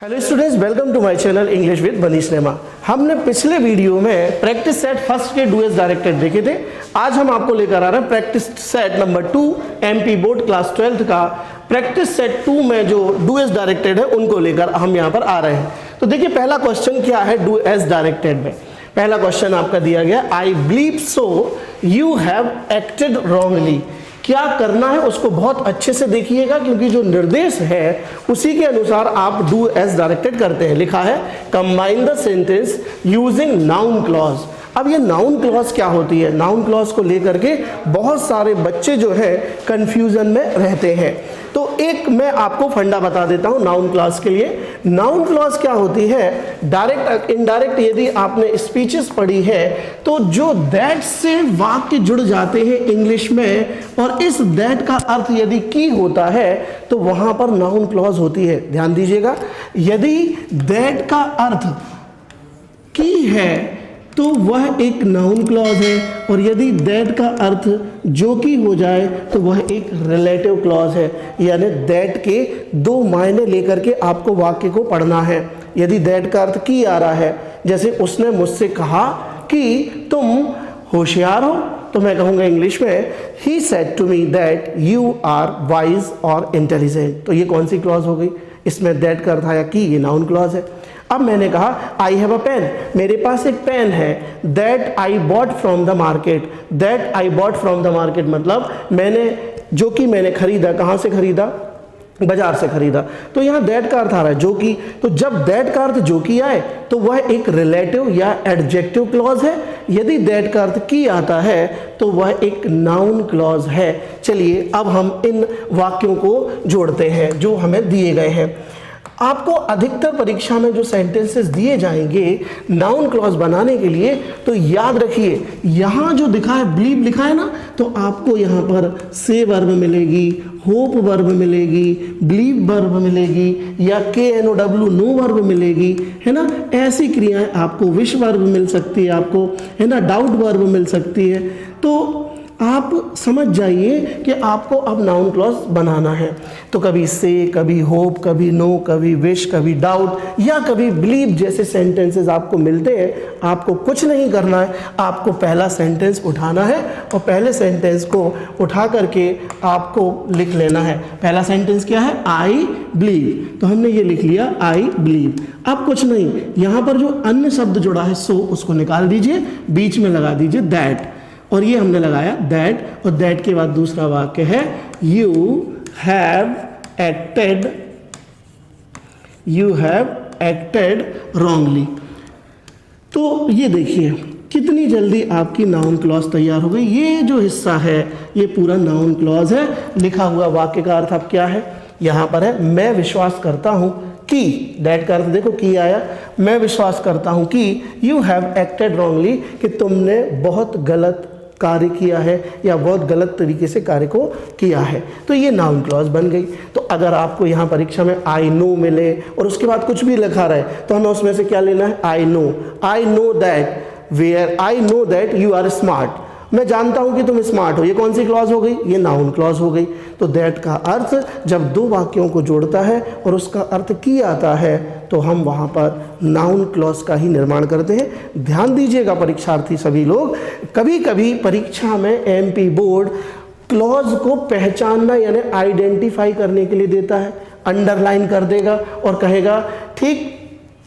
Hello students, welcome to my channel English with Manish Nema. हमने पिछले वीडियो में प्रैक्टिस सेट फर्स्ट के डू एज डायरेक्टेड देखे थे। आज हम आपको लेकर आ रहे हैं practice set number 2 MP board class 12th का प्रैक्टिस सेट 2 में जो डू एज डायरेक्टेड है उनको लेकर हम यहाँ पर आ रहे हैं। तो देखिए पहला क्वेश्चन क्या है डू एज डायरेक्टेड में। पहला क्वेश्चन आपका दिया गया, I believe so you have acted wrongly. क्या करना है उसको बहुत अच्छे से देखिएगा, क्योंकि जो निर्देश है उसी के अनुसार आप डू एज डायरेक्टेड करते हैं। लिखा है combine the sentence using noun clause. अब ये नाउन क्लॉज क्या होती है? नाउन क्लॉज को लेकर के बहुत सारे बच्चे जो है कंफ्यूजन में रहते हैं। तो एक मैं आपको फंडा बता देता हूं नाउन क्लॉज के लिए। नाउन क्लॉज क्या होती है? डायरेक्ट इनडायरेक्ट यदि आपने स्पीचेस पढ़ी है तो जो दैट से वाक्य जुड़ जाते हैं इंग्लिश में, और इस दैट का अर्थ यदि की होता है तो वहां पर नाउन क्लॉज होती है। ध्यान दीजिएगा, यदि दैट का अर्थ की है तो वह एक नाउन क्लॉज है, और यदि दैट का अर्थ जो कि हो जाए तो वह एक रिलेटिव क्लॉज है। यानी दैट के दो मायने लेकर के आपको वाक्य को पढ़ना है। यदि दैट का अर्थ की आ रहा है, जैसे उसने मुझसे कहा कि तुम होशियार हो, तो मैं कहूँगा इंग्लिश में ही said to me that you are wise और इंटेलिजेंट। तो ये कौन सी क्लॉज हो गई? इसमें दैट का अर्थ आया कि, ये नाउन क्लॉज है। अब मैंने कहा आई हैव अ पेन, मेरे पास एक पेन है। That I bought from the market. That I bought from the market मतलब मैंने खरीदा। कहाँ से खरीदा? बाजार से खरीदा। तो यहाँ दैट का अर्थ आ रहा है जो कि। तो जब दैट का अर्थ जो कि आए तो वह एक रिलेटिव या एडजेक्टिव क्लॉज है। यदि दैट का अर्थ की आता है तो वह एक नाउन क्लॉज है। चलिए अब हम इन वाक्यों को जोड़ते हैं जो हमें दिए गए हैं। आपको अधिकतर परीक्षा में जो सेंटेंसेस दिए जाएंगे नाउन क्लॉज बनाने के लिए, तो याद रखिए यहाँ जो दिखा है बिलीव लिखा है ना, तो आपको यहाँ पर से वर्ब मिलेगी, होप वर्ब मिलेगी, बिलीव वर्ब मिलेगी, या KNOW नो वर्ब मिलेगी, है ना। ऐसी क्रियाएं आपको विश वर्ब मिल सकती है, आपको है ना डाउट वर्ब मिल सकती है। तो आप समझ जाइए कि आपको अब नाउन क्लॉज बनाना है। तो कभी से, कभी होप, कभी नो, कभी विश, कभी डाउट, या कभी बिलीव जैसे सेंटेंसेस आपको मिलते हैं। आपको कुछ नहीं करना है, आपको पहला सेंटेंस उठाना है और पहले सेंटेंस को उठा करके आपको लिख लेना है। पहला सेंटेंस क्या है? I believe. तो हमने ये लिख लिया आई बिलीव। अब कुछ नहीं, यहाँ पर जो अन्य शब्द जुड़ा है सो उसको निकाल दीजिए, बीच में लगा दीजिए दैट, और ये हमने लगाया दैट, और दैट के बाद दूसरा वाक्य है यू हैव एक्टेड रॉन्गली। तो ये देखिए कितनी जल्दी आपकी नाउन क्लॉज तैयार हो गई। ये जो हिस्सा है ये पूरा नाउन क्लॉज है। लिखा हुआ वाक्य का अर्थ अब क्या है? यहाँ पर है मैं विश्वास करता हूँ कि, दैट का अर्थ देखो की आया, मैं विश्वास करता हूँ कि यू हैव एक्टेड रॉन्गली, कि तुमने बहुत गलत कार्य किया है या बहुत गलत तरीके से कार्य को किया है। तो ये नाउन क्लॉज बन गई। तो अगर आपको यहाँ परीक्षा में आई नो मिले और उसके बाद कुछ भी लिखा रहे तो हमें उसमें से क्या लेना है? I know that where I know that you are smart. मैं जानता हूं कि तुम स्मार्ट हो। ये कौन सी क्लॉज हो गई? ये नाउन क्लॉज हो गई। तो दैट का अर्थ जब दो वाक्यों को जोड़ता है और उसका अर्थ की आता है तो हम वहां पर नाउन क्लॉज का ही निर्माण करते हैं। ध्यान दीजिएगा परीक्षार्थी सभी लोग, कभी कभी परीक्षा में एमपी बोर्ड क्लॉज को पहचानना यानी आइडेंटिफाई करने के लिए देता है। अंडरलाइन कर देगा और कहेगा ठीक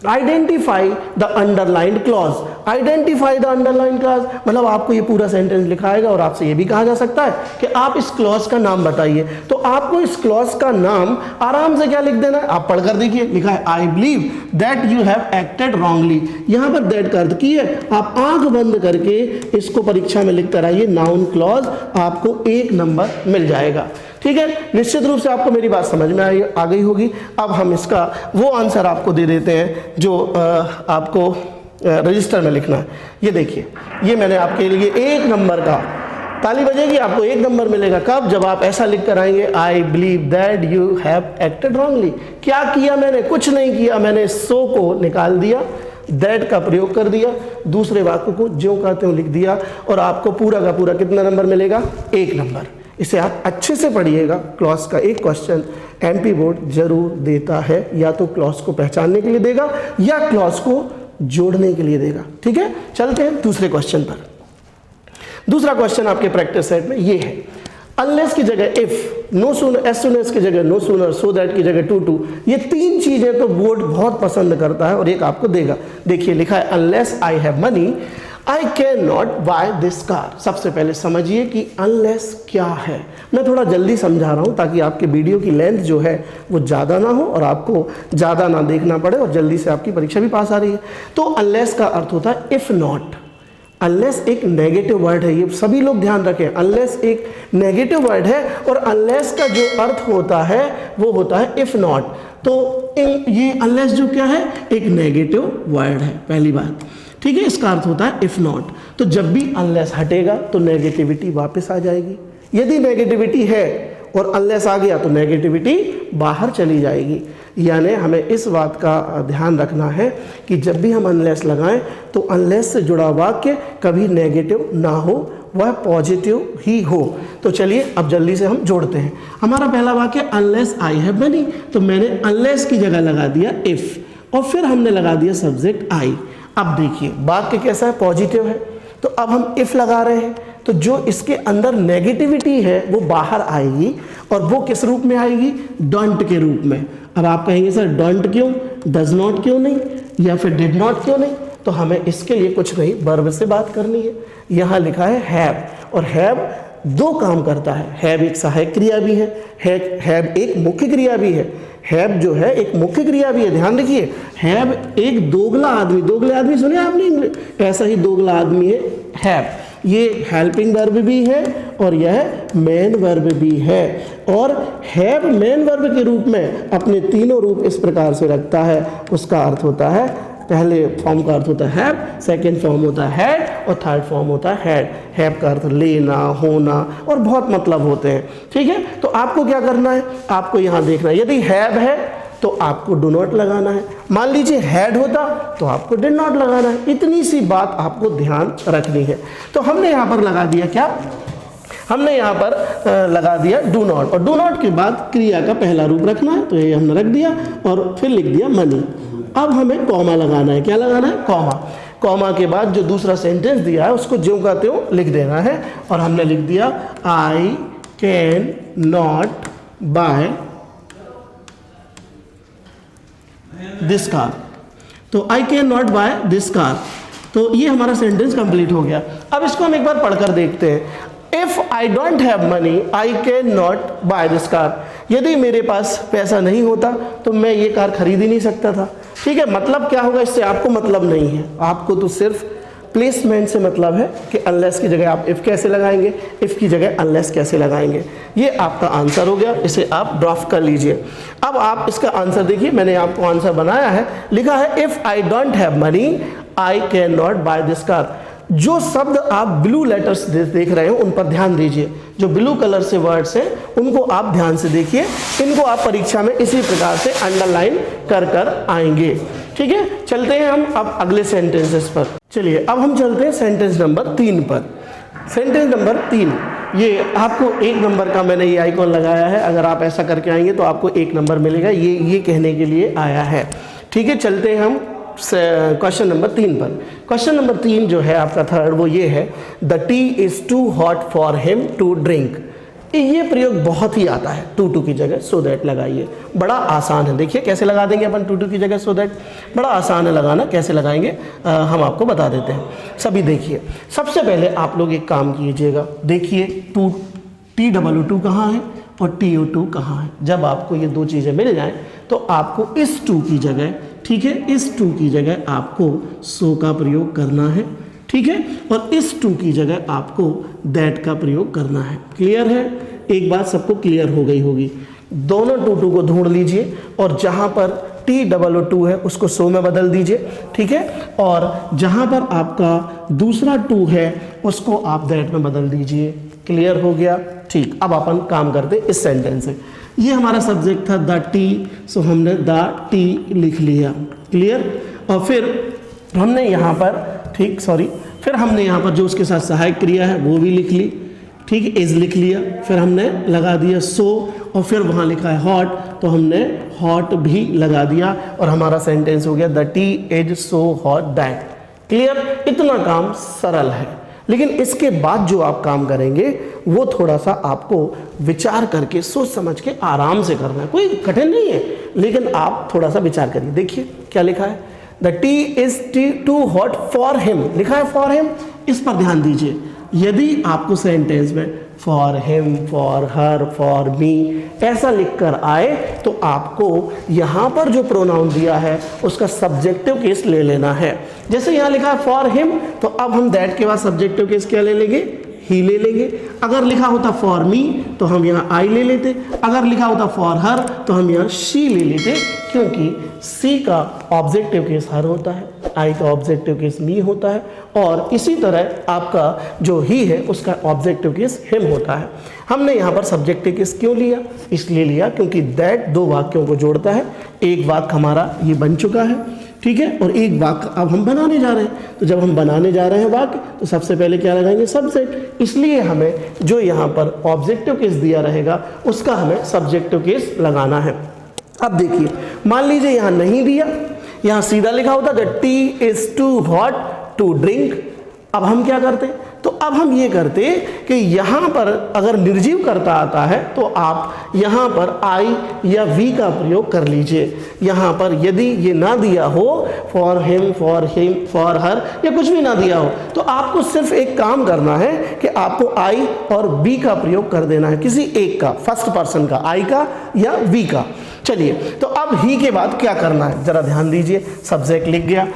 identify the underlined clause. Identify the underlined clause मतलब आपको ये पूरा सेंटेंस लिखाएगा और आपसे ये भी कहा जा सकता है कि आप इस क्लॉज का नाम बताइए। तो आपको इस क्लॉज का नाम आराम से क्या लिख देना है? आप पढ़कर देखिए, लिखा है I believe that you have acted wrongly. यहाँ पर दैट का अर्थ की है। आप आंख बंद करके इसको परीक्षा में लिखते रहिए, नाउन क्लॉज आपको 1 नंबर मिल जाएगा। ठीक है, निश्चित रूप से आपको मेरी बात समझ में आ गई होगी। अब हम इसका वो आंसर आपको दे देते हैं जो आपको रजिस्टर में लिखना है। ये देखिए, ये मैंने आपके लिए 1 नंबर का, ताली बजेगी, आपको 1 नंबर मिलेगा। कब? जब आप ऐसा लिख कर आएंगे I believe that you have acted wrongly. क्या किया मैंने? कुछ नहीं किया, मैंने सो को निकाल दिया, दैट का प्रयोग कर दिया, दूसरे वाक्य को ज्यों का त्यों लिख दिया, और आपको पूरा का पूरा कितना नंबर मिलेगा? 1 नंबर। इसे आप अच्छे से पढ़िएगा। क्लॉज का एक क्वेश्चन एमपी बोर्ड जरूर देता है, या तो क्लॉज को पहचानने के लिए देगा या क्लॉज को जोड़ने के लिए देगा। ठीक है, चलते हैं दूसरे क्वेश्चन पर। दूसरा क्वेश्चन आपके प्रैक्टिस सेट में ये है, अनलेस की जगह if, no sooner, as soon as की जगह नो सूनर, सो दैट की जगह टू, ये तीन चीजें तो बोर्ड बहुत पसंद करता है और एक आपको देगा। देखिए लिखा है unless I have money I can not buy this car. सबसे पहले समझिए कि अनलेस क्या है। मैं थोड़ा जल्दी समझा रहा हूं ताकि आपके वीडियो की लेंथ जो है वो ज़्यादा ना हो और आपको ज़्यादा ना देखना पड़े और जल्दी से आपकी परीक्षा भी पास आ रही है। तो अनलेस का अर्थ होता है इफ़ नॉट। अनलेस एक नेगेटिव वर्ड है, ये सभी लोग ध्यान रखें। अनलेस एक नेगेटिव वर्ड है और अनलेस का जो अर्थ होता है वो होता है इफ़ नॉट। तो ये अनलेस जो क्या है, एक नेगेटिव वर्ड है, पहली बात। ठीक है, इसका अर्थ होता है इफ़ नॉट। तो जब भी अनलेस हटेगा तो नेगेटिविटी वापस आ जाएगी। यदि नेगेटिविटी है और अनलेस आ गया तो नेगेटिविटी बाहर चली जाएगी। यानी हमें इस बात का ध्यान रखना है कि जब भी हम अनलेस लगाएं तो अनलेस से जुड़ा वाक्य कभी नेगेटिव ना हो, वह पॉजिटिव ही हो। तो चलिए अब जल्दी से हम जोड़ते हैं। हमारा पहला वाक्य अनलेस आई हैव मनी, तो मैंने अनलेस की जगह लगा दिया इफ़ और फिर हमने लगा दिया सब्जेक्ट आई। अब देखिए वाक्य कैसा है, पॉजिटिव है। तो अब हम इफ़ लगा रहे हैं तो जो इसके अंदर नेगेटिविटी है वो बाहर आएगी और वो किस रूप में आएगी, डोंट के रूप में। अब आप कहेंगे सर डोंट क्यों, डज नॉट क्यों नहीं, या फिर डिड नॉट क्यों नहीं? तो हमें इसके लिए कुछ नहीं, वर्ब से बात करनी है। यहाँ लिखा है हैव, और हैव दो काम करता है। हैव एक सहायक क्रिया भी है, हैव एक मुख्य क्रिया भी है। हैव जो है एक मुख्य क्रिया भी है, ध्यान रखिए। हैव एक दोगला आदमी, दोगले आदमी सुने आपने इंग्लिश, ऐसा ही दोगला आदमी है हैव। ये हेल्पिंग वर्ब भी है और यह मेन वर्ब भी है। और हैव मेन वर्ब के रूप में अपने तीनों रूप इस प्रकार से रखता है। उसका अर्थ होता है, पहले फॉर्म का अर्थ होता है हैव, सेकेंड फॉर्म होता है हैड और थर्ड फॉर्म होता है हैड। हैव का अर्थ लेना, होना और बहुत मतलब होते हैं। ठीक है, तो आपको क्या करना है, आपको यहाँ देखना है। यदि हैव है तो आपको डू नॉट लगाना है। मान लीजिए हैड होता तो आपको डिड नॉट लगाना है। इतनी सी बात आपको ध्यान रखनी है। तो हमने यहाँ पर लगा दिया क्या, हमने यहाँ पर लगा दिया डू नॉट, और डू नॉट के बाद क्रिया का पहला रूप रखना है, तो ये हमने रख दिया और फिर लिख दिया मनी। अब हमें कॉमा लगाना है। क्या लगाना है, कॉमा। कॉमा के बाद जो दूसरा सेंटेंस दिया है उसको ज्यों का त्यों लिख देना है, और हमने लिख दिया I can not buy this car. तो I can not buy this car, तो ये हमारा सेंटेंस कंप्लीट हो गया। अब इसको हम एक बार पढ़कर देखते हैं। If I don't have money I can not buy this car. यदि मेरे पास पैसा नहीं होता तो मैं ये कार खरीद ही नहीं सकता था। ठीक है, मतलब क्या होगा इससे, आपको मतलब नहीं है, आपको तो सिर्फ प्लेसमेंट से मतलब है कि अनलेस की जगह आप इफ़ कैसे लगाएंगे, इफ़ की जगह अनलेस कैसे लगाएंगे। ये आपका आंसर हो गया, इसे आप ड्राफ्ट कर लीजिए। अब आप इसका आंसर देखिए, मैंने आपको आंसर बनाया है, लिखा है if I don't have money I can not buy this car. जो शब्द आप ब्लू लेटर्स देख रहे हो उन पर ध्यान दीजिए। जो ब्लू कलर से वर्ड्स हैं उनको आप ध्यान से देखिए। इनको आप परीक्षा में इसी प्रकार से अंडरलाइन कर कर आएंगे। ठीक है, चलते हैं हम अब अगले सेंटेंसेस पर। चलिए अब हम चलते हैं सेंटेंस नंबर 3 पर। सेंटेंस नंबर 3, ये आपको 1 नंबर का मैंने ये आइकॉन लगाया है। अगर आप ऐसा करके आएंगे तो आपको 1 नंबर मिलेगा। ये कहने के लिए आया है। ठीक है, चलते हैं हम क्वेश्चन नंबर 3 पर। क्वेश्चन नंबर 3 जो है आपका थर्ड, वो ये है the tea is too hot for him to drink. ये प्रयोग बहुत ही आता है, टू की जगह सो दैट लगाइए। बड़ा आसान है, देखिए कैसे लगा देंगे अपन टू की जगह सो दैट। बड़ा आसान है लगाना, कैसे लगाएंगे हम आपको बता देते हैं। सभी देखिए, सबसे पहले आप लोग एक काम कीजिएगा, देखिए TWO कहाँ है और TO2 कहाँ है। जब आपको ये दो चीज़ें मिल जाएं तो आपको इस टू की जगह, ठीक है, इस टू की जगह आपको सो का प्रयोग करना है। ठीक है, और इस टू की जगह आपको दैट का प्रयोग करना है। क्लियर है, एक बात सबको क्लियर हो गई होगी। दोनों टू को ढूंढ लीजिए और जहाँ पर TWO है उसको सो में बदल दीजिए। ठीक है, और जहाँ पर आपका दूसरा टू है उसको आप दैट में बदल दीजिए। क्लियर हो गया, ठीक। अब अपन काम करते इस सेंटेंस से। ये हमारा सब्जेक्ट था द टी, सो हमने द टी लिख लिया। क्लियर, और फिर हमने यहाँ पर, ठीक, सॉरी, फिर हमने यहाँ पर जो उसके साथ सहायक क्रिया है वो भी लिख ली। ठीक, इज लिख लिया, फिर हमने लगा दिया सो, और फिर वहाँ लिखा है हॉट तो हमने हॉट भी लगा दिया और हमारा सेंटेंस हो गया the tea is so hot that. Clear? इतना काम सरल है, लेकिन इसके बाद जो आप काम करेंगे वो थोड़ा सा आपको विचार करके सोच समझ के आराम से करना है, कोई कठिन नहीं है, लेकिन आप थोड़ा सा विचार करिए। देखिए क्या लिखा है, the tea is too hot for him, लिखा है फॉर हिम, इस पर ध्यान दीजिए। यदि आपको सेंटेंस में for him, for her, for me ऐसा लिखकर आए तो आपको यहाँ पर जो प्रोनाउन दिया है उसका सब्जेक्टिव केस ले लेना है। जैसे यहाँ लिखा है फॉर हिम तो अब हम दैट के बाद सब्जेक्टिव केस क्या ले लेंगे, ही ले लेंगे। अगर लिखा होता फॉर मी तो हम यहाँ आई ले लेते, अगर लिखा होता फॉर हर तो हम यहाँ शी ले लेते, क्योंकि सी का ऑब्जेक्टिव केस हर होता है, आई का ऑब्जेक्टिव केस मी होता है, और इसी तरह आपका जो ही है उसका ऑब्जेक्टिव केस हिम होता है। हमने यहाँ पर सब्जेक्टिव केस क्यों लिया, इसलिए लिया क्योंकि दैट दो वाक्यों को जोड़ता है। एक वाक्य हमारा ये बन चुका है, ठीक है, और एक वाक्य अब हम बनाने जा रहे हैं। तो जब हम बनाने जा रहे हैं वाक्य तो सबसे पहले क्या लगाएंगे, सब्जेक्ट। इसलिए हमें जो यहाँ पर ऑब्जेक्टिव केस दिया रहेगा उसका हमें सब्जेक्टिव केस लगाना है। अब देखिए, मान लीजिए यहाँ नहीं दिया, यहाँ सीधा लिखा होता the tea is too hot to drink. अब हम क्या करते, तो अब हम ये करते कि यहाँ पर अगर निर्जीव कर्ता आता है तो आप यहाँ पर आई या वी का प्रयोग कर लीजिए। यहाँ पर यदि ये ना दिया हो फॉर हिम, फॉर हर या कुछ भी ना दिया हो तो आपको सिर्फ एक काम करना है कि आपको आई और बी का प्रयोग कर देना है, किसी एक का, फर्स्ट पर्सन का, आई का या वी का। चलिए, तो अब ही के बाद क्या करना है जरा ध्यान दीजिए। सब्जेक्ट लिख गया,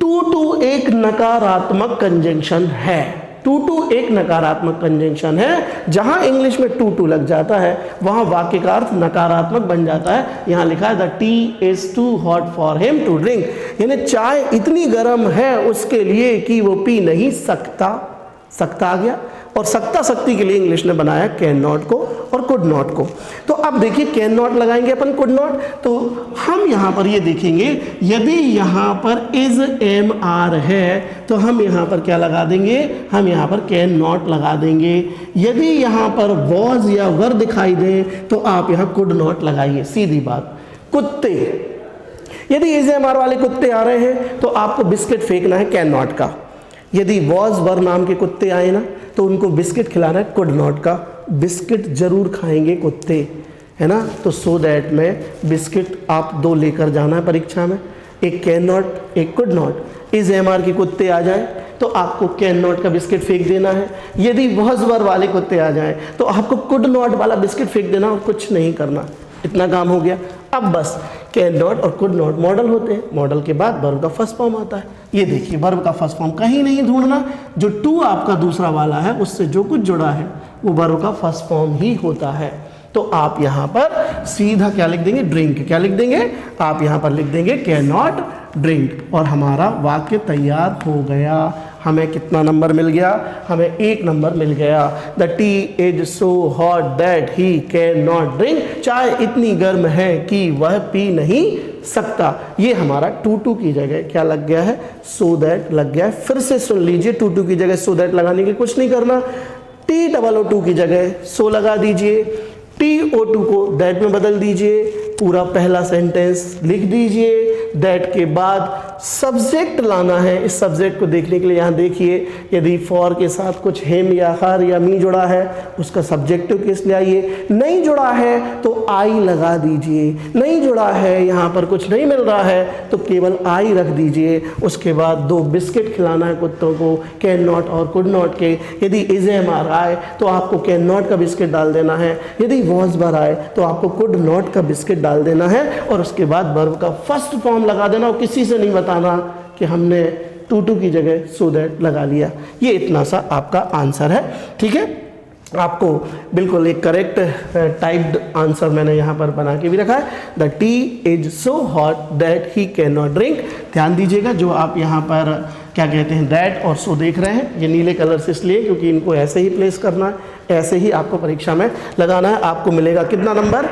टू एक नकारात्मक कंजंक्शन है, टू एक नकारात्मक कंजंक्शन है। जहां इंग्लिश में टू लग जाता है वहां वाक्य का अर्थ नकारात्मक बन जाता है। यहां लिखा है the tea is too hot for him to drink, यानी चाय इतनी गर्म है उसके लिए कि वो पी नहीं सकता। सकता आ गया, और सकता शक्ति के लिए इंग्लिश ने बनाया कैन नॉट को और कुड नॉट को। तो अब देखिए कैन नॉट लगाएंगे अपन, कुड नॉट, तो हम यहाँ पर ये देखेंगे यदि यहाँ पर इज एम आर है तो हम यहाँ पर क्या लगा देंगे, हम यहाँ पर कैन नॉट लगा देंगे। यदि यहाँ पर वॉज या वर दिखाई दे तो आप यहाँ कुड नॉट लगाइए, सीधी बात। कुत्ते, यदि इज एम आर वाले कुत्ते आ रहे हैं तो आपको बिस्किट फेंकना है कैन नॉट का। यदि वॉज वर नाम के कुत्ते आए ना तो उनको बिस्किट खिलाना है कुड नॉट का। बिस्किट जरूर खाएंगे कुत्ते, है ना, तो सो दैट में बिस्किट आप दो लेकर जाना है परीक्षा में, एक कैन नॉट एक could not. Is M R K कुत्ते आ जाए तो आपको कैन नॉट का बिस्किट फेंक देना है। यदि वॉज वर वाले कुत्ते आ जाए तो आपको कुड नॉट वाला बिस्किट फेंक देना और कुछ नहीं करना। इतना काम हो गया। अब बस कैन नॉट और कुड नॉट मॉडल होते हैं, मॉडल के बाद वर्ब का फर्स्ट फॉर्म आता है। ये देखिए वर्ब का फर्स्ट फॉर्म कहीं नहीं ढूंढना, जो टू आपका दूसरा वाला है उससे जो कुछ जुड़ा है वो वर्ब का फर्स्ट फॉर्म ही होता है। तो आप यहाँ पर सीधा क्या लिख देंगे, ड्रिंक। क्या लिख देंगे आप यहाँ पर लिख देंगे कैन नॉट ड्रिंक, और हमारा वाक्य तैयार हो गया। हमें कितना नंबर मिल गया, हमें 1 नंबर मिल गया। The tea is so hot that he can not drink, चाय इतनी गर्म है कि वह पी नहीं सकता। ये हमारा टू की जगह क्या लग गया है, सो दैट लग गया है। फिर से सुन लीजिए, टू की जगह सो दैट लगाने के लिए कुछ नहीं करना, TOO की जगह सो लगा दीजिए, TO2 को दैट में बदल दीजिए, पूरा पहला सेंटेंस लिख दीजिए। दैट के बाद सब्जेक्ट लाना है। इस सब्जेक्ट को देखने के लिए यहाँ देखिए, यदि फॉर के साथ कुछ हिम या हर या मी जुड़ा है उसका सब्जेक्टिव केस ले आइए। नहीं जुड़ा है तो आई लगा दीजिए, नहीं जुड़ा है, यहाँ पर कुछ नहीं मिल रहा है तो केवल आई रख दीजिए। उसके बाद 2 बिस्किट खिलाना है कुत्तों को, कैन नॉट और कुड नॉट के। यदि इज एम आर आए तो आपको कैन नॉट का बिस्किट डाल देना है, यदि वॉज वर आए तो आपको कुड नॉट का बिस्किट डाल देना है, और उसके बाद वर्ब का फर्स्ट फॉर्म लगा देना, और किसी से नहीं बताना कि हमने टू की जगह सो दैट लगा लिया। ये इतना सा आपका आंसर है, ठीक है। आपको बिल्कुल एक करेक्ट टाइप्ड आंसर मैंने यहाँ पर बना के भी रखा है। The tea is so hot that he can not drink. ध्यान दीजिएगा, जो आप यहाँ पर क्या कहते हैं दैट और सो देख रहे हैं, ये नीले कलर से इसलिए क्योंकि इनको ऐसे ही प्लेस करना है, ऐसे ही आपको परीक्षा में लगाना है। आपको मिलेगा कितना नंबर,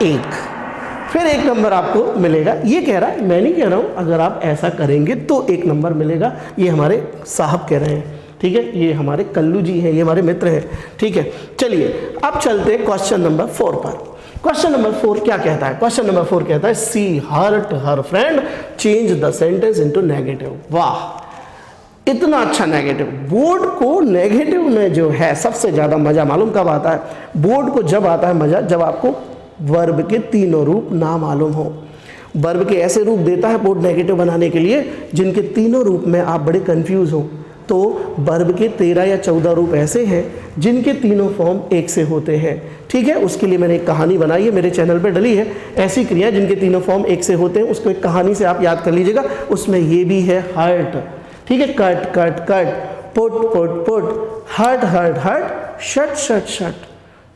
1। फिर 1 नंबर आपको मिलेगा। ये कह रहा है, मैं नहीं कह रहा हूँ, अगर आप ऐसा करेंगे तो 1 नंबर मिलेगा, ये हमारे साहब कह रहे हैं। ठीक है, ये हमारे कल्लू जी हैं, ये हमारे मित्र हैं, ठीक है। चलिए अब चलते हैं क्वेश्चन नंबर 4 पर। क्वेश्चन नंबर 4 क्या कहता है? क्वेश्चन नंबर 4 कहता है she hurt her friend, change the sentence into negative. वाह, इतना अच्छा नेगेटिव। बोर्ड को नेगेटिव में जो है सबसे ज़्यादा मज़ा मालूम कब आता है? बोर्ड को जब आता है मज़ा जब आपको वर्ब के तीनों रूप ना मालूम हो। वर्ब के ऐसे रूप देता है बोर्ड नेगेटिव बनाने के लिए जिनके तीनों रूप में आप बड़े कंफ्यूज हो। तो वर्ब के 13 या 14 रूप ऐसे हैं जिनके तीनों फॉर्म एक से होते हैं, ठीक है। उसके लिए मैंने एक कहानी बनाई है, मेरे चैनल पे डली है, ऐसी क्रिया जिनके तीनों फॉर्म एक से होते हैं, उसको एक कहानी से आप याद कर लीजिएगा। उसमें ये भी है हर्ट, ठीक है, cut cut cut, put put put, hurt hurt hurt, shut shut shut.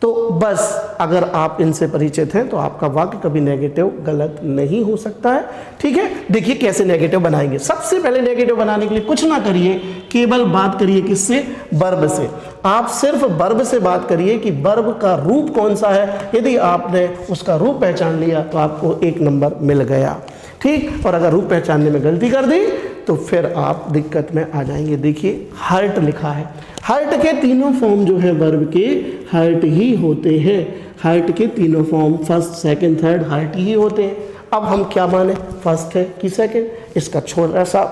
तो बस अगर आप इनसे परिचित हैं तो आपका वाक्य कभी नेगेटिव गलत नहीं हो सकता है, ठीक है। देखिए कैसे नेगेटिव बनाएंगे। सबसे पहले नेगेटिव बनाने के लिए कुछ ना करिए, केवल बात करिए किससे? वर्ब से। आप सिर्फ वर्ब से बात करिए कि वर्ब का रूप कौन सा है। यदि आपने उसका रूप पहचान लिया तो आपको 1 नंबर मिल गया, ठीक। और अगर रूप पहचानने में गलती कर दी तो फिर आप दिक्कत में आ जाएंगे। देखिए हर्ट लिखा है, हर्ट के तीनों फॉर्म जो है वर्ब के हर्ट ही होते हैं। हर्ट के तीनों form first second third hurt ही होते हैं। अब हम क्या माने, फर्स्ट है कि सेकंड? इसका छोटा सा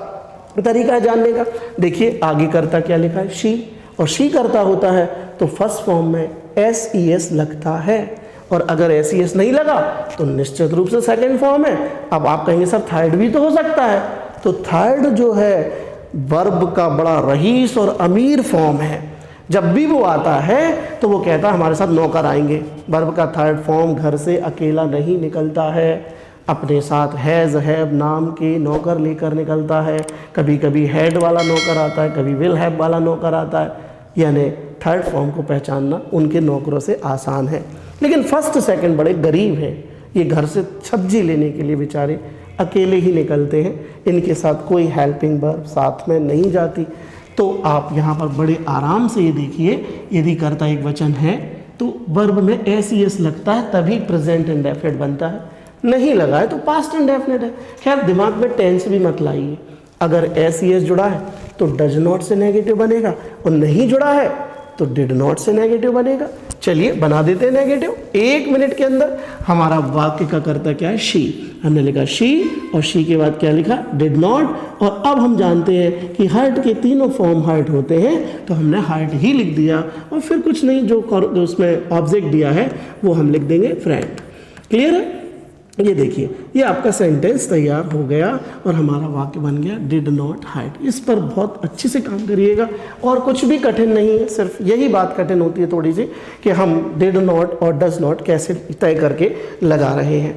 तरीका है जानने का। देखिए आगे करता क्या लिखा है? शी, और शी करता होता है तो फर्स्ट फॉर्म में SES लगता है, और अगर SES नहीं लगा तो निश्चित रूप से सेकंड फॉर्म है। अब आप कहेंगे सर थर्ड भी तो हो सकता है, तो थर्ड जो है वर्ब का बड़ा रईस और अमीर फॉर्म है। जब भी वो आता है तो वो कहता है हमारे साथ नौकर आएंगे। वर्ब का थर्ड फॉर्म घर से अकेला नहीं निकलता है, अपने साथ हैज़ हैव नाम के नौकर लेकर निकलता है। कभी कभी हैड वाला नौकर आता है, कभी विल हैव वाला नौकर आता है। यानी थर्ड फॉर्म को पहचानना उनके नौकरों से आसान है। लेकिन फर्स्ट सेकंड बड़े गरीब हैं, ये घर से सब्जी लेने के लिए बेचारे अकेले ही निकलते हैं, इनके साथ कोई हेल्पिंग वर्ब साथ में नहीं जाती। तो आप यहाँ पर बड़े आराम से ये देखिए, यदि कर्ता एक वचन है तो वर्ब में SES लगता है तभी प्रेजेंट इंडेफिनिट बनता है, नहीं लगा है तो पास्ट इंडेफिनिट है। खैर दिमाग में टेंस भी मत लाइए, अगर SES जुड़ा है तो डज नॉट से नेगेटिव बनेगा, और नहीं जुड़ा है तो डिड नॉट से नेगेटिव बनेगा। चलिए बना देते हैं नेगेटिव 1 मिनट के अंदर। हमारा वाक्य का कर्ता क्या है? शी। हमने लिखा शी, और शी के बाद क्या लिखा? Did not. और अब हम जानते हैं कि हर्ट के तीनों फॉर्म हर्ट होते हैं, तो हमने हर्ट ही लिख दिया, और फिर कुछ नहीं, जो उसमें ऑब्जेक्ट दिया है वो हम लिख देंगे फ्रेंड। क्लियर है? ये देखिए, ये आपका सेंटेंस तैयार हो गया और हमारा वाक्य बन गया डिड नॉट हर्ट। इस पर बहुत अच्छे से काम करिएगा, और कुछ भी कठिन नहीं है, सिर्फ यही बात कठिन होती है थोड़ी सी कि हम डिड नॉट और डज नॉट कैसे तय करके लगा रहे हैं।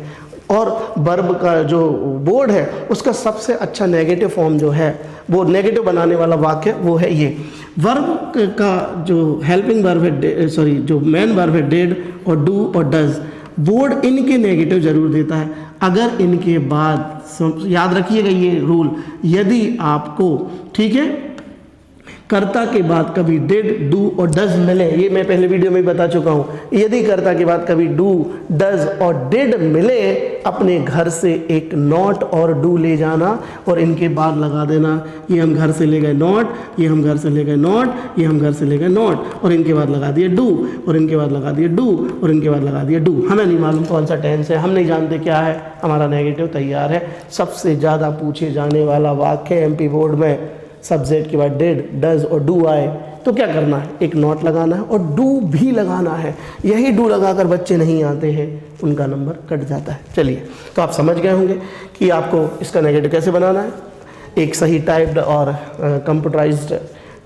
और वर्ब का जो बोर्ड है उसका सबसे अच्छा नेगेटिव फॉर्म जो है, वो नेगेटिव बनाने वाला वाक्य वो है ये। वर्ब का जो हेल्पिंग वर्ब है, सॉरी जो मेन वर्ब है डिड और डू और डज, बोर्ड इनके नेगेटिव जरूर देता है। अगर इनके बाद, याद रखिएगा ये रूल, यदि आपको, ठीक है, कर्ता के बाद कभी डिड डू और डज मिले, ये मैं पहले वीडियो में बता चुका हूँ, यदि कर्ता के बाद कभी डू डज और डिड मिले, अपने घर से एक नॉट और डू ले जाना और इनके बाद लगा देना, ये हम घर से ले गए नॉट, ये हम घर से ले गए नॉट, ये हम घर से ले गए नॉट, और इनके बाद लगा दिए डू, और इनके बाद लगा दिए डू, और इनके बाद लगा दिए डू। हमें नहीं मालूम कौन सा टेंस है, हम नहीं जानते क्या है, हमारा नेगेटिव तैयार है। सबसे ज़्यादा पूछे जाने वाला वाक्य MP बोर्ड में, सब्जेक्ट के बाद डिड डज और डू आए तो क्या करना है? एक नॉट लगाना है और डू भी लगाना है। यही डू लगाकर बच्चे नहीं आते हैं, उनका नंबर कट जाता है। चलिए, तो आप समझ गए होंगे कि आपको इसका नेगेटिव कैसे बनाना है। एक सही टाइप्ड और कंप्यूटराइज्ड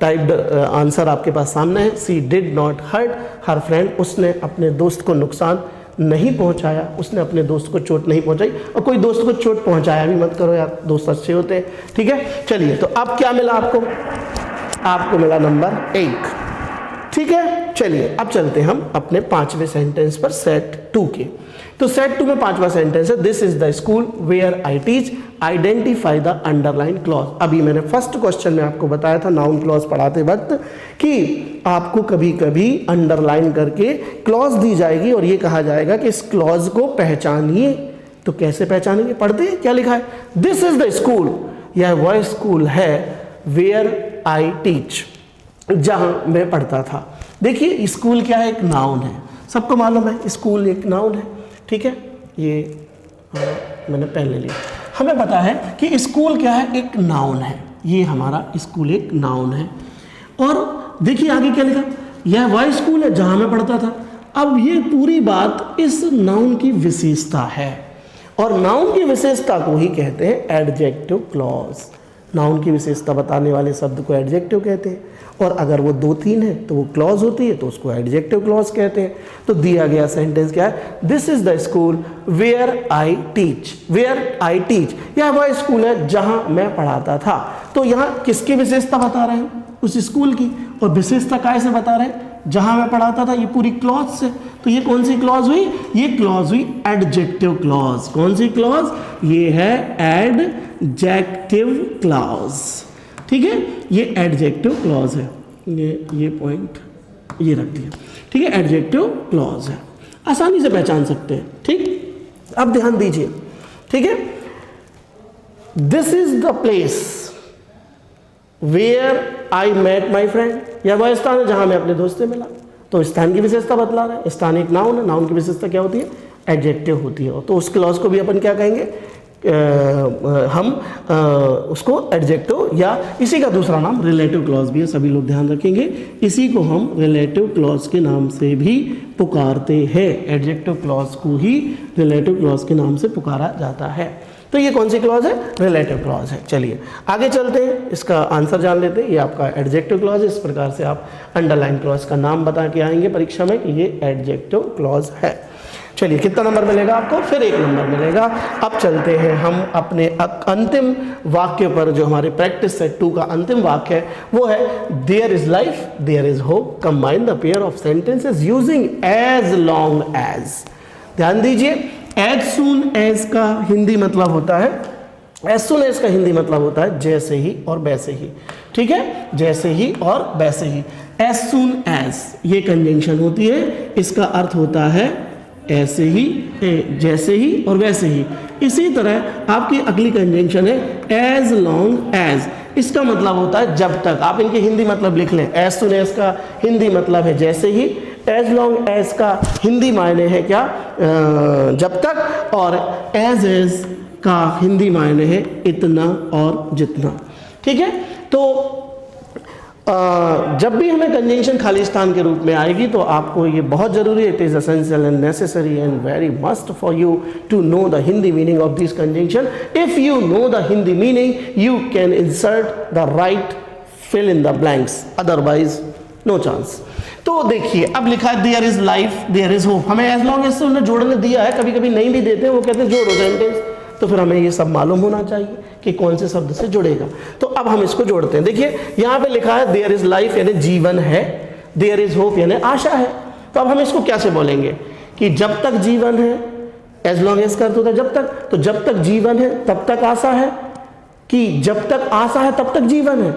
टाइप्ड आंसर आपके पास सामने है। She did not hurt her friend, उसने अपने दोस्त को नुकसान नहीं पहुंचाया, उसने अपने दोस्त को चोट नहीं पहुंचाई। और कोई दोस्त को चोट पहुंचाया भी मत करो यार, दोस्त अच्छे होते हैं, ठीक है। चलिए, तो अब क्या मिला आपको? आपको मिला नंबर 1, ठीक है। चलिए अब चलते हम अपने 5वें सेंटेंस पर, सेट 2 के। तो सेट 2 में 5वां सेंटेंस है, this is the school where I teach, identify the underline clause. अभी मैंने फर्स्ट क्वेश्चन में आपको बताया था नाउन क्लॉज पढ़ाते वक्त कि आपको कभी कभी अंडरलाइन करके क्लॉज दी जाएगी और ये कहा जाएगा कि इस क्लॉज को पहचानिए। तो कैसे पहचानेंगे? पढ़ते हैं क्या लिखा है। दिस इज द स्कूल, यह वह स्कूल है, वेयर आई टीच, जहां मैं पढ़ता था। देखिए स्कूल क्या है, एक नाउन है, सबको मालूम है स्कूल एक नाउन है, ठीक है, ये मैंने पहले लिया। हमें पता है कि स्कूल क्या है, एक नाउन है, ये हमारा स्कूल एक नाउन है। और देखिए आगे क्या लिखा, यह वह स्कूल है जहां मैं पढ़ता था। अब ये पूरी बात इस नाउन की विशेषता है, और नाउन की विशेषता को ही कहते हैं एडजेक्टिव क्लॉज। नाउन की विशेषता बताने वाले शब्द को एडजेक्टिव कहते हैं, और अगर वो 2-3 है तो वो क्लॉज होती है, तो उसको एडजेक्टिव क्लॉज कहते हैं। तो दिया गया सेंटेंस क्या है, this is the school where I teach. Where I teach, यह वह स्कूल है जहां मैं पढ़ाता था। तो यहाँ किसकी विशेषता बता रहे हैं, उस स्कूल की, और विशेषता काय से बता रहे हैं, जहां मैं पढ़ाता था, ये पूरी क्लॉज से। तो ये कौन सी क्लॉज हुई, ये क्लॉज हुई एडजेक्टिव क्लॉज। कौन सी क्लॉज, ये है एडजेक्टिव क्लॉज, ठीक है, ये एडजेक्टिव क्लॉज है। ये पॉइंट ये रख दिया, ठीक है, एडजेक्टिव क्लॉज है, आसानी से पहचान सकते हैं, ठीक। अब ध्यान दीजिए, ठीक है, this is the place where I met my friend, यह वह स्थान है जहां मैं अपने दोस्त से मिला। तो स्थान की विशेषता बतला रहे हैं, स्थान एक नाउन है, नाउन की विशेषता क्या होती है, एडजेक्टिव होती है। तो उस क्लॉज को भी अपन क्या कहेंगे, हम उसको एडजेक्टिव, या इसी का दूसरा नाम रिलेटिव क्लॉज भी है, सभी लोग ध्यान रखेंगे, इसी को हम रिलेटिव क्लॉज के नाम से भी पुकारते हैं। एडजेक्टिव क्लॉज को ही रिलेटिव क्लॉज के नाम से पुकारा जाता है। तो ये कौन सी क्लॉज है, रिलेटिव क्लॉज है। चलिए आगे चलते हैं, इसका आंसर जान लेते हैं। ये आपका एडजेक्टिव क्लॉज है, इस प्रकार से आप अंडरलाइन क्लॉज का नाम बता के आएंगे परीक्षा में कि ये एडजेक्टिव क्लॉज है। चलिए कितना नंबर मिलेगा आपको, फिर 1 नंबर मिलेगा। अब चलते हैं हम अपने अंतिम वाक्य पर, जो हमारे प्रैक्टिस सेट 2 का अंतिम वाक्य है, वो है there is life there is hope, combine the pair of sentences using as long as. ध्यान दीजिए, एज सून एज का हिंदी मतलब होता है, एज सून एज का हिंदी मतलब होता है जैसे ही और वैसे ही, ठीक है, जैसे ही और वैसे ही। एज सून एज ये कंजंक्शन होती है, इसका अर्थ होता है ऐसे ही, जैसे ही और वैसे ही। इसी तरह आपकी अगली कंजंक्शन है एज लॉन्ग एज, इसका मतलब होता है जब तक। आप इनके हिंदी मतलब लिख लें, एज सून एज का हिंदी मतलब है जैसे ही, एज लॉन्ग एज का हिंदी मायने है क्या, जब तक, और एज का हिंदी मायने है इतना और जितना, ठीक है। तो जब भी हमें कंजंक्शन खाली स्थान के रूप में आएगी तो आपको ये बहुत जरूरी है, it is essential and necessary and very must for you to know the Hindi meaning of this conjunction. If you know the Hindi meaning you can insert the right fill in the blanks, otherwise no chance. तो देखिए अब लिखा है there is life there is hope, हमें as long as से उन्होंने जोड़ने दिया है, कभी कभी नहीं भी देते, वो कहते हैं जोड़ो सेंटेंस, तो फिर हमें ये सब मालूम होना चाहिए कि कौन से शब्द से जुड़ेगा। तो अब हम इसको जोड़ते हैं। देखिए यहाँ पे लिखा है देयर इज लाइफ यानी जीवन है, देयर इज होप यानी आशा है। तो अब हम इसको कैसे बोलेंगे कि जब तक जीवन है, एज लॉन्ग एज करते होता है जब तक, तो जब तक जीवन है तब तक आशा है, कि जब तक आशा है तब तक जीवन है,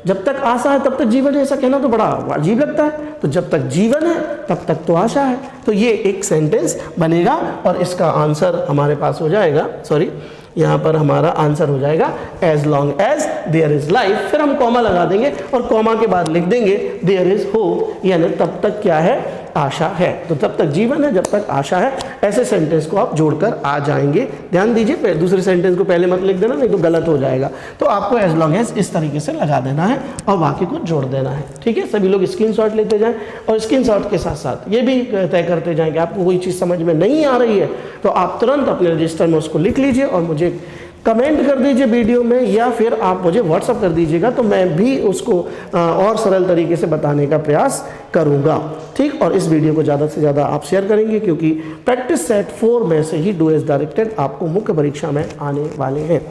जब तक आशा है तब तक जीवन है, ऐसा कहना तो बड़ा अजीब लगता है। तो जब तक जीवन है तब तक तो आशा है, तो ये एक सेंटेंस बनेगा और इसका आंसर हमारे पास हो जाएगा, सॉरी यहाँ पर हमारा आंसर हो जाएगा as long as there is life, फिर हम कॉमा लगा देंगे और कॉमा के बाद लिख देंगे देयर इज होप, यानी तब तक क्या है, आशा है। तो तब तक जीवन है जब तक आशा है, ऐसे सेंटेंस को आप जोड़कर आ जाएंगे। ध्यान दीजिए, दूसरे सेंटेंस को पहले मत लिख देना, नहीं तो गलत हो जाएगा। तो आपको एज लॉन्ग एज इस तरीके से लगा देना है और बाकी को जोड़ देना है, ठीक है। सभी लोग स्क्रीनशॉट लेते जाएं और स्क्रीनशॉट के साथ साथ ये भी तय करते जाएं कि आपको कोई चीज़ समझ में नहीं आ रही है तो आप तुरंत अपने रजिस्टर में उसको लिख लीजिए और मुझे कमेंट कर दीजिए वीडियो में, या फिर आप मुझे व्हाट्सअप कर दीजिएगा, तो मैं भी उसको और सरल तरीके से बताने का प्रयास करूंगा, ठीक। और इस वीडियो को ज़्यादा से ज़्यादा आप शेयर करेंगे, क्योंकि प्रैक्टिस सेट 4 में से ही डू एज डायरेक्टेड आपको मुख्य परीक्षा में आने वाले हैं।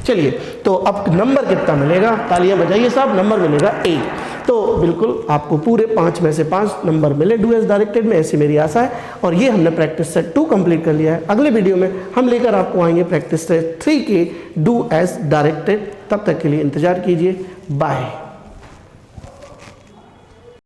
चलिए, तो अब नंबर कितना मिलेगा, तालियां बजाइए साहब, नंबर मिलेगा 1। तो बिल्कुल आपको पूरे 5 में से 5 नंबर मिले डू एज डायरेक्टेड में, ऐसी मेरी आशा है। और ये हमने प्रैक्टिस सेट 2 कंप्लीट कर लिया है। अगले वीडियो में हम लेकर आपको आएंगे प्रैक्टिस सेट 3 के डू एज डायरेक्टेड। तब तक के लिए इंतजार कीजिए, बाय।